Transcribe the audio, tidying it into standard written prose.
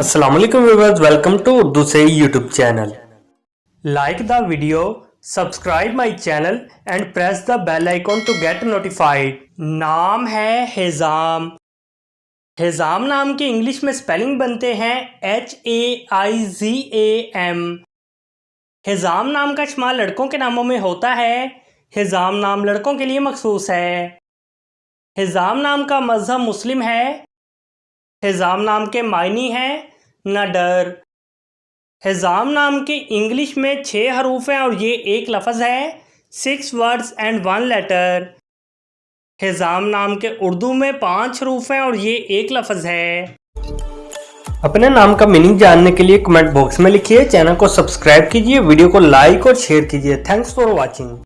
Assalamualaikum viewers, welcome to Urdusy YouTube channel. Like the video, subscribe my channel and press the bell icon to get notified. नाम है हैज़ाम। हैज़ाम नाम के English में spelling बनते हैं Haizam। हैज़ाम नाम का इस्तेमाल लड़कों के नामों में होता है। हैज़ाम नाम लड़कों के लिए मखसूस है। हैज़ाम नाम का मज़हब मुस्लिम है। हैज़ाम नाम के मायनी है न डर। हैज़ाम नाम के इंग्लिश में 6 हरूफ हैं और ये एक लफ्ज़ है। 6 वर्ड्स एंड 1 लेटर। हैज़ाम नाम के उर्दू में 5 हरूफ हैं और ये एक लफ्ज़ है। अपने नाम का मीनिंग जानने के लिए कमेंट बॉक्स में लिखिए। चैनल को सब्सक्राइब कीजिए, वीडियो को लाइक और शेयर कीजिए। Thanks for watching.